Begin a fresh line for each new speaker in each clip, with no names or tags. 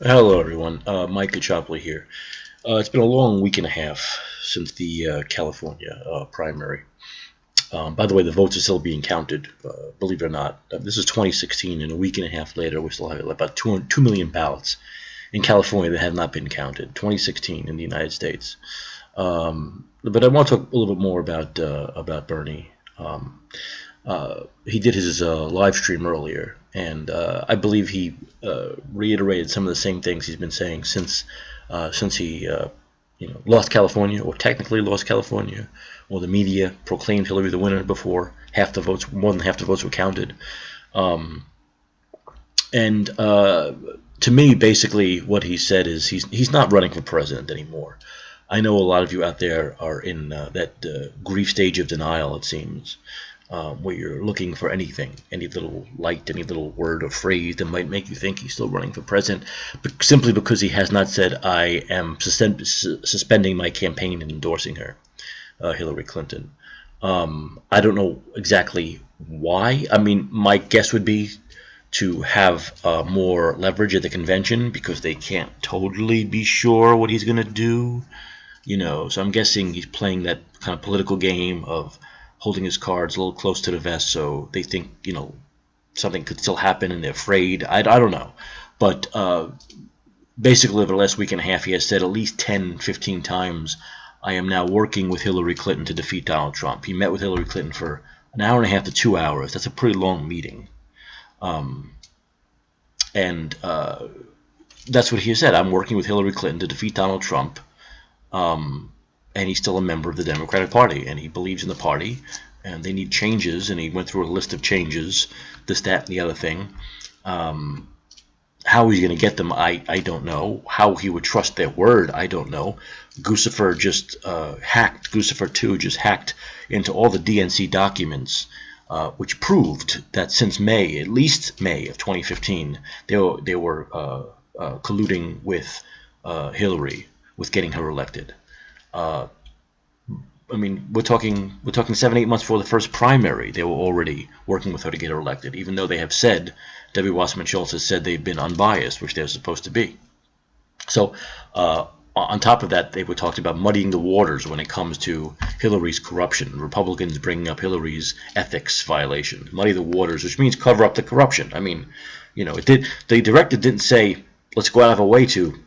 Hello, everyone. Mike Caccioppoli here. It's been a long week and a half since the California primary. By the way, the votes are still being counted, believe it or not. This is 2016, and a week and a half later, we still have about 2 million ballots in California that have not been counted. 2016 in the United States. But I want to talk a little bit more about Bernie. He did his live stream earlier, and I believe he reiterated some of the same things he's been saying since he lost California, or technically lost California, or the media proclaimed Hillary the winner before more than half the votes were counted. Um, and To me, basically, what he said is he's not running for president anymore. I know a lot of you out there are in that grief stage of denial, it seems, where you're looking for anything, any little light, any little word or phrase that might make you think he's still running for president, but simply because he has not said, I am suspending my campaign and endorsing her, Hillary Clinton. I don't know exactly why. I mean, my guess would be to have more leverage at the convention because they can't totally be sure what he's going to do. So I'm guessing he's playing that kind of political game of holding his cards a little close to the vest, so they think something could still happen and they're afraid. I don't know, but basically over the last week and a half, he has said at least 10, 15 times, I am now working with Hillary Clinton to defeat Donald Trump. He met with Hillary Clinton for an hour and a half to 2 hours. That's a pretty long meeting. Um, and That's what he said. I'm working with Hillary Clinton to defeat Donald Trump. And he's still a member of the Democratic Party, and he believes in the party, and they need changes, and he went through a list of changes, this, that, and the other thing. How he's going to get them, I don't know. How he would trust their word, I don't know. Guccifer 2 just hacked into all the DNC documents, which proved that since May, at least May of 2015, they were colluding with Hillary, with getting her elected. Uh, I mean, we're talking 7, 8 months before the first primary. They were already working with her to get her elected, even though they have said, Debbie Wasserman Schultz has said they've been unbiased, which they're supposed to be. So, on top of that, they were talked about muddying the waters when it comes to Hillary's corruption. Republicans bringing up Hillary's ethics violation, muddy the waters, which means cover up the corruption. I mean, it did. The director didn't say, let's go out of our way to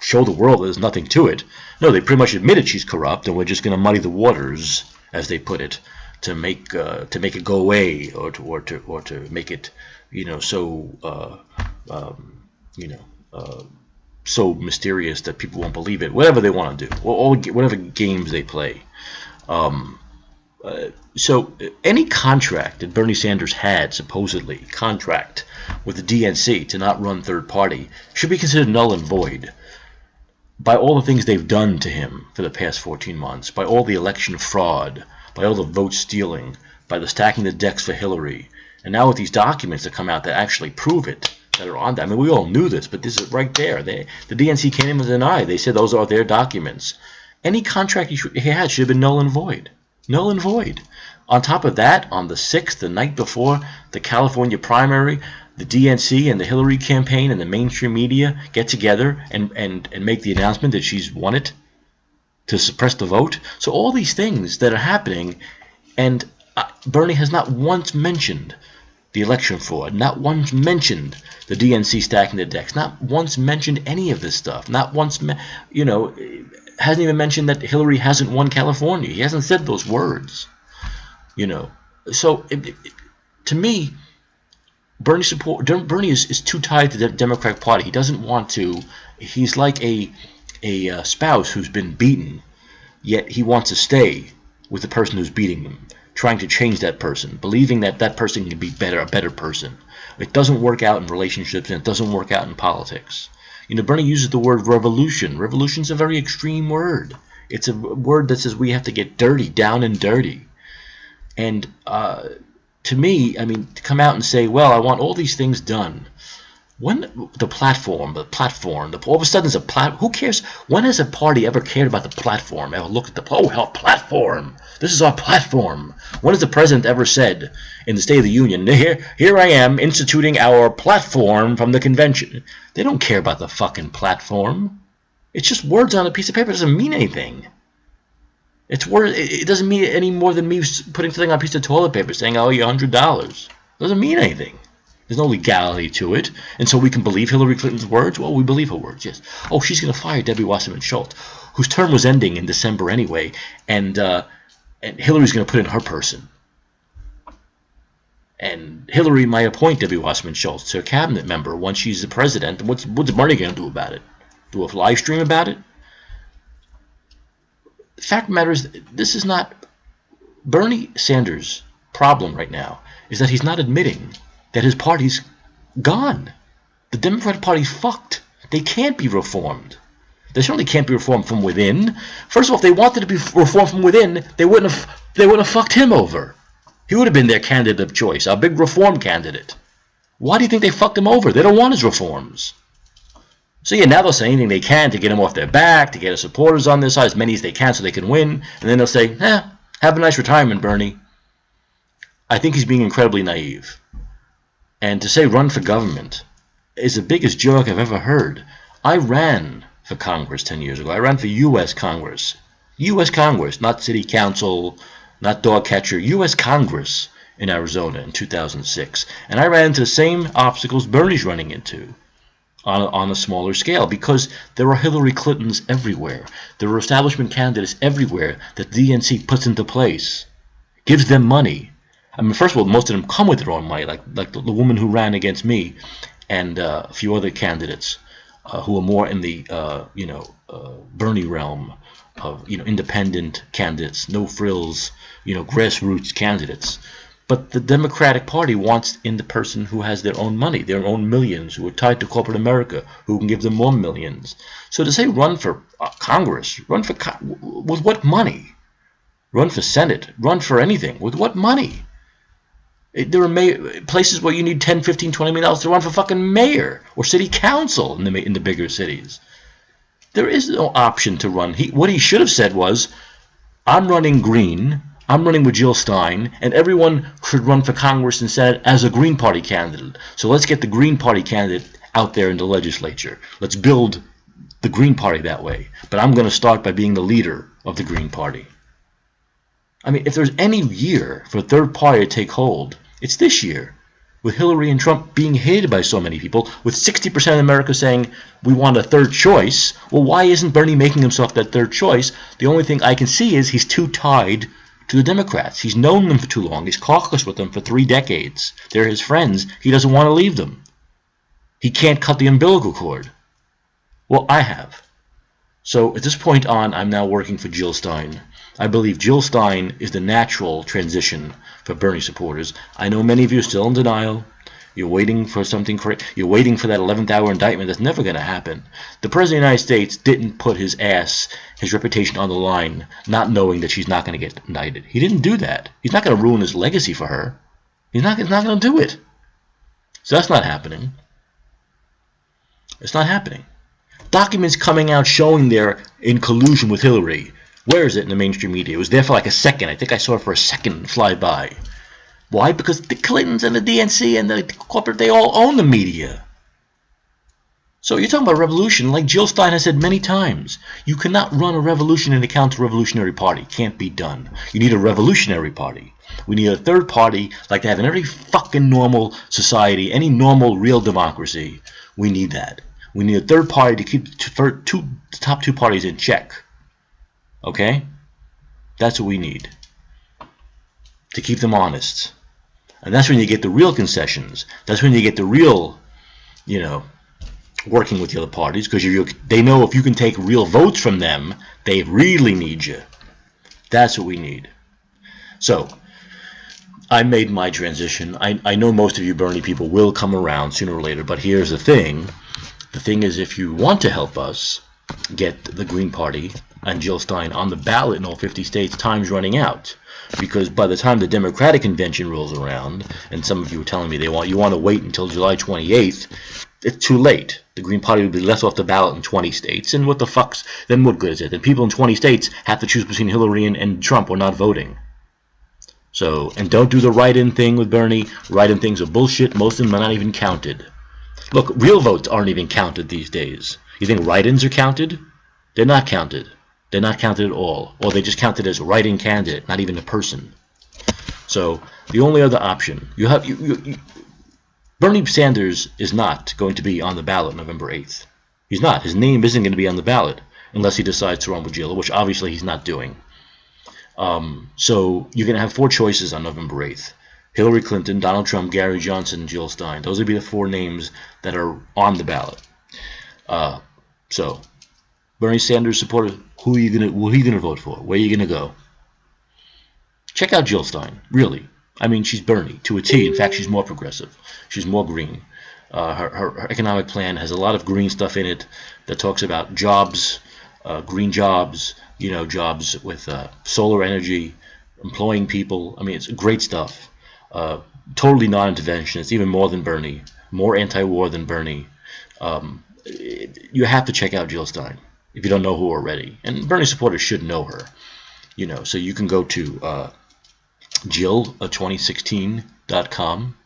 show the world there's nothing to it. No, they pretty much admitted she's corrupt, and we're just going to muddy the waters, as they put it, to make it go away, or to make it, so so mysterious that people won't believe it. Whatever they want to do, or whatever games they play. So any contract that Bernie Sanders had, supposedly contract with the DNC to not run third party, should be considered null and void by all the things they've done to him for the past 14 months, by all the election fraud, by all the vote stealing, by the stacking the decks for Hillary, and now with these documents that come out that actually prove it, that are on that. I mean, we all knew this, but this is right there. The DNC came in and denied. They said those are their documents. Any contract he had should have been null and void. Null and void. On top of that, on the 6th, the night before the California primary, the DNC and the Hillary campaign and the mainstream media get together and make the announcement that she's won it to suppress the vote. So all these things that are happening, and Bernie has not once mentioned the election fraud, not once mentioned the DNC stacking the decks, not once mentioned any of this stuff, not once, hasn't even mentioned that Hillary hasn't won California. He hasn't said those words, So to me, Bernie is too tied to the Democratic Party. He doesn't want to. He's like a spouse who's been beaten, yet he wants to stay with the person who's beating them, trying to change that person, believing that that person can be a better person. It doesn't work out in relationships, and it doesn't work out in politics. Bernie uses the word revolution. Revolution's a very extreme word. It's a word that says we have to get dirty, down and dirty. And to me, I mean, to come out and say, well, I want all these things done, When the platform, all of a sudden it's a who cares? When has a party ever cared about the platform? Ever looked at our platform? This is our platform. When has the president ever said in the State of the Union, here I am instituting our platform from the convention? They don't care about the fucking platform. It's just words on a piece of paper. It doesn't mean anything. It's word. It doesn't mean any more than me putting something on a piece of toilet paper saying, "Oh, you $100." It doesn't mean anything. There's no legality to it. And so we can believe Hillary Clinton's words? Well, we believe her words, yes. Oh, she's going to fire Debbie Wasserman Schultz, whose term was ending in December anyway, and Hillary's going to put in her person. And Hillary might appoint Debbie Wasserman Schultz to a cabinet member once she's the president. What's Bernie going to do about it? Do a live stream about it? The fact of the matter is, this is not Bernie Sanders' problem right now, is that he's not admitting that his party's gone. The Democratic Party's fucked. They can't be reformed. They certainly can't be reformed from within. First of all, if they wanted to be reformed from within, they wouldn't have fucked him over. He would have been their candidate of choice, a big reform candidate. Why do you think they fucked him over? They don't want his reforms. So yeah, now they'll say anything they can to get him off their back, to get his supporters on their side, as many as they can so they can win, and then they'll say, have a nice retirement, Bernie. I think he's being incredibly naive. And to say run for government is the biggest joke I've ever heard. I ran for Congress 10 years ago. I ran for U.S. Congress. U.S. Congress, not city council, not dog catcher, U.S. Congress in Arizona in 2006. And I ran into the same obstacles Bernie's running into on a smaller scale, because there are Hillary Clintons everywhere. There are establishment candidates everywhere that the DNC puts into place, gives them money. I mean, first of all, most of them come with their own money, like the woman who ran against me, and a few other candidates who are more in the Bernie realm of independent candidates, no frills, grassroots candidates. But the Democratic Party wants in the person who has their own money, their own millions, who are tied to corporate America, who can give them more millions. So to say run for Congress, with what money? Run for Senate, run for anything, with what money? There are places where you need $10, $15, $20 million to run for fucking mayor or city council in the bigger cities. There is no option to run. What he should have said was, I'm running green, I'm running with Jill Stein, and everyone should run for Congress and Senate as a Green Party candidate. So let's get the Green Party candidate out there in the legislature. Let's build the Green Party that way. But I'm going to start by being the leader of the Green Party. I mean, if there's any year for a third party to take hold, it's this year, with Hillary and Trump being hated by so many people, with 60% of America saying we want a third choice. Well, why isn't Bernie making himself that third choice? The only thing I can see is he's too tied to the Democrats. He's known them for too long. He's caucused with them for 3 decades. They're his friends. He doesn't want to leave them. He can't cut the umbilical cord. Well, I have. So at this point on, I'm now working for Jill Stein. I believe Jill Stein is the natural transition for Bernie supporters. I know many of you are still in denial. You're waiting for something crazy. You're waiting for that 11th hour indictment. That's never going to happen. The President of the United States didn't put his reputation on the line, not knowing that she's not going to get indicted. He didn't do that. He's not going to ruin his legacy for her. He's not going to do it. So that's not happening. It's not happening. Documents coming out showing they're in collusion with Hillary. Where is it in the mainstream media? It was there for like a second. I think I saw it for a second fly by. Why? Because the Clintons and the DNC and the corporate, they all own the media. So you're talking about revolution, like Jill Stein has said many times. You cannot run a revolution in a counter-revolutionary party. Can't be done. You need a revolutionary party. We need a third party, like they have in every fucking normal society, any normal, real democracy. We need that. We need a third party to keep the top 2 parties in check. Okay? That's what we need. To keep them honest. And that's when you get the real concessions. That's when you get the real, working with the other parties. Because they know if you can take real votes from them, they really need you. That's what we need. So, I made my transition. I know most of you Bernie people will come around sooner or later. But here's the thing. The thing is, if you want to help us get the Green Party and Jill Stein on the ballot in all 50 states, time's running out. because by the time the Democratic convention rolls around, and some of you were telling me you want to wait until July 28th, it's too late. The Green Party will be left off the ballot in 20 states, and what the fuck's, then what good is it? Then people in 20 states have to choose between Hillary and Trump or not voting. So, and don't do the write-in thing with Bernie. Write-in things are bullshit. Most of them are not even counted. Look, real votes aren't even counted these days. You think write-ins are counted? They're not counted. They're not counted at all. Or they just counted as write-in candidate, not even a person. So, the only other option, Bernie Sanders is not going to be on the ballot November 8th. He's not. His name isn't going to be on the ballot unless he decides to run with Jill, which obviously he's not doing. So you're going to have 4 choices on November 8th. Hillary Clinton, Donald Trump, Gary Johnson, and Jill Stein. Those would be the 4 names that are on the ballot. So, Bernie Sanders supporter, who are you gonna vote for? Where are you going to go? Check out Jill Stein, really. I mean, she's Bernie to a T. In fact, she's more progressive. She's more green. Her economic plan has a lot of green stuff in it that talks about jobs, green jobs, jobs with solar energy, employing people. I mean, it's great stuff. Totally non-interventionist, even more than Bernie, more anti-war than Bernie. You have to check out Jill Stein if you don't know who already. And Bernie supporters should know her. So you can go to Jill2016.com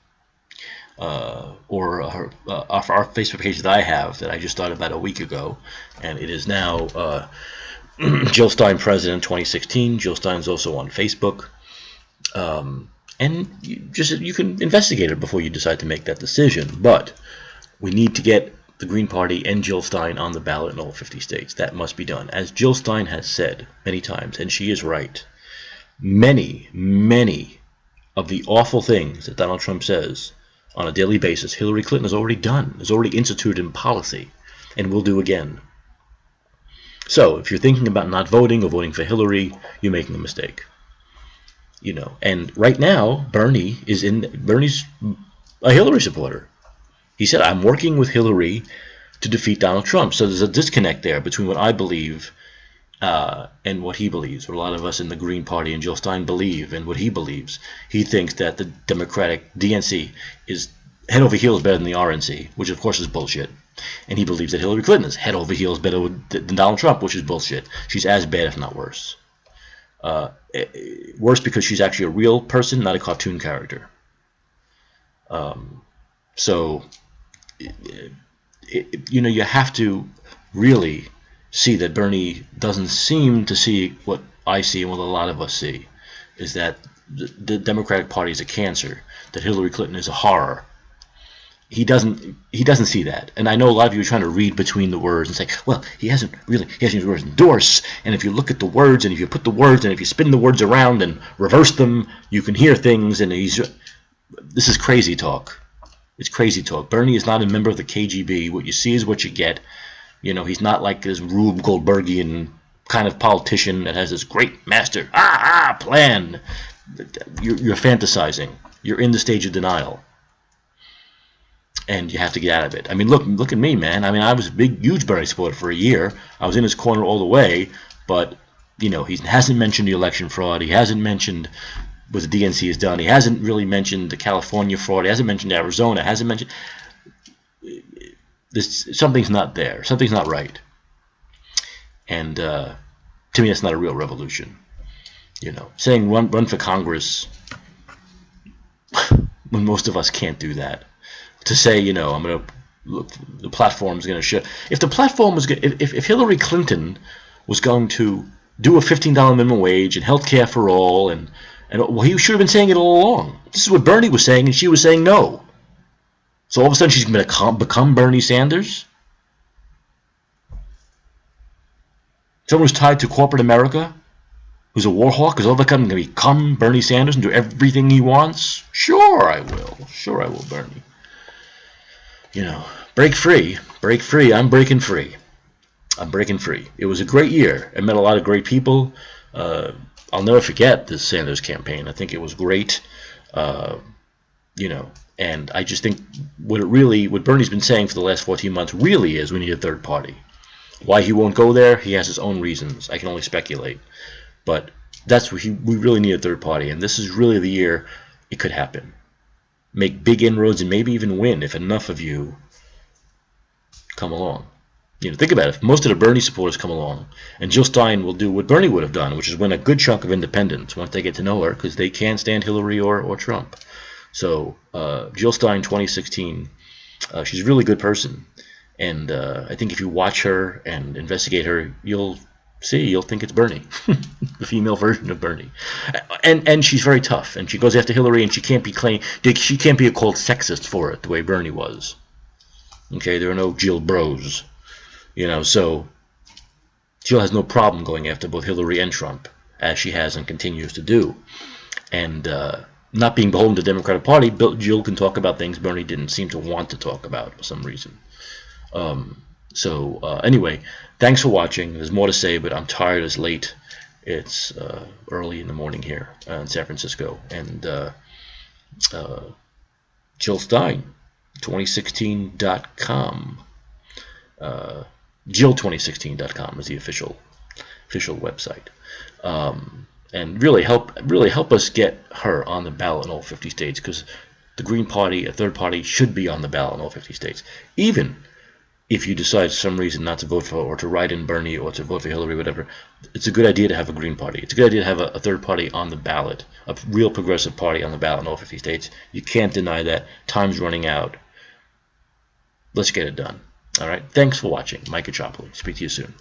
or our Facebook page that I have that I just started about a week ago, and it is now Jill Stein President 2016. Jill Stein's also on Facebook, and you can investigate it before you decide to make that decision. But we need to get the Green Party and Jill Stein on the ballot in all 50 states. That must be done, as Jill Stein has said many times, and she is right. Many of the awful things that Donald Trump says on a daily basis, Hillary Clinton has already done, has already instituted in policy, and will do again. So, if you're thinking about not voting or voting for Hillary, you're making a mistake. And right now, Bernie's a Hillary supporter. He said, I'm working with Hillary to defeat Donald Trump. So there's a disconnect there between what I believe and what he believes, what a lot of us in the Green Party and Jill Stein believe and what he believes. He thinks that the Democratic DNC is head over heels better than the RNC, which of course is bullshit. And he believes that Hillary Clinton is head over heels better than Donald Trump, which is bullshit. She's as bad, if not worse. Worse because she's actually a real person, not a cartoon character. So, you have to really see that Bernie doesn't seem to see what I see and what a lot of us see, is that the Democratic Party is a cancer, that Hillary Clinton is a horror. He doesn't see that, and I know a lot of you are trying to read between the words and say, well, he hasn't used the words endorse, and if you look at the words and if you put the words and if you spin the words around and reverse them, you can hear things, and this is crazy talk. It's crazy talk. Bernie is not a member of the KGB. What you see is what you get. He's not like this Rube Goldbergian kind of politician that has this great master plan. You're fantasizing. You're in the stage of denial, and you have to get out of it. I mean, look at me, man. I mean, I was a huge Bernie supporter for a year. I was in his corner all the way, but he hasn't mentioned the election fraud. He hasn't mentioned what the DNC has done. He hasn't really mentioned the California fraud. He hasn't mentioned Arizona. Hasn't mentioned something's not there. Something's not right. And to me, that's not a real revolution. Saying run for Congress when most of us can't do that. To say, I'm going to look, the platform is going to show. If the platform was if Hillary Clinton was going to do a $15 minimum wage and health care for all, and well, he should have been saying it all along. This is what Bernie was saying, and she was saying no. So all of a sudden she's going to become Bernie Sanders? Someone who's tied to corporate America, who's a war hawk, is all of a sudden going to become Bernie Sanders and do everything he wants? Sure I will. Sure I will, Bernie. Break free. Break free. I'm breaking free. I'm breaking free. It was a great year. I met a lot of great people. I'll never forget this Sanders campaign. I think it was great. And I just think what Bernie's been saying for the last 14 months really is we need a third party. Why he won't go there, he has his own reasons. I can only speculate. But That's what we really need a third party, and this is really the year it could happen. Make big inroads and maybe even win if enough of you come along. Think about it. If most of the Bernie supporters come along, and Jill Stein will do what Bernie would have done, which is win a good chunk of independents once they get to know her, because they can't stand Hillary or Trump. So Jill Stein, 2016, she's a really good person, and I think if you watch her and investigate her, you'll think it's Bernie, the female version of Bernie, and she's very tough, and she goes after Hillary, and she can't be called sexist for it the way Bernie was. Okay, there are no Jill bros. So Jill has no problem going after both Hillary and Trump, as she has and continues to do. And not being beholden to the Democratic Party, Jill can talk about things Bernie didn't seem to want to talk about for some reason. Anyway, thanks for watching. There's more to say, but I'm tired. It's late. It's early in the morning here in San Francisco. And Jill Stein, 2016.com. Jill2016.com is the official website, and really help us get her on the ballot in all 50 states, because the Green Party, a third party, should be on the ballot in all 50 states. Even if you decide for some reason not to vote for, or to write in Bernie, or to vote for Hillary, whatever, it's a good idea to have a Green Party. It's a good idea to have a third party on the ballot, a real progressive party on the ballot in all 50 states. You can't deny that. Time's running out. Let's get it done. All right. Thanks for watching. Mike Caccioppoli. Speak to you soon.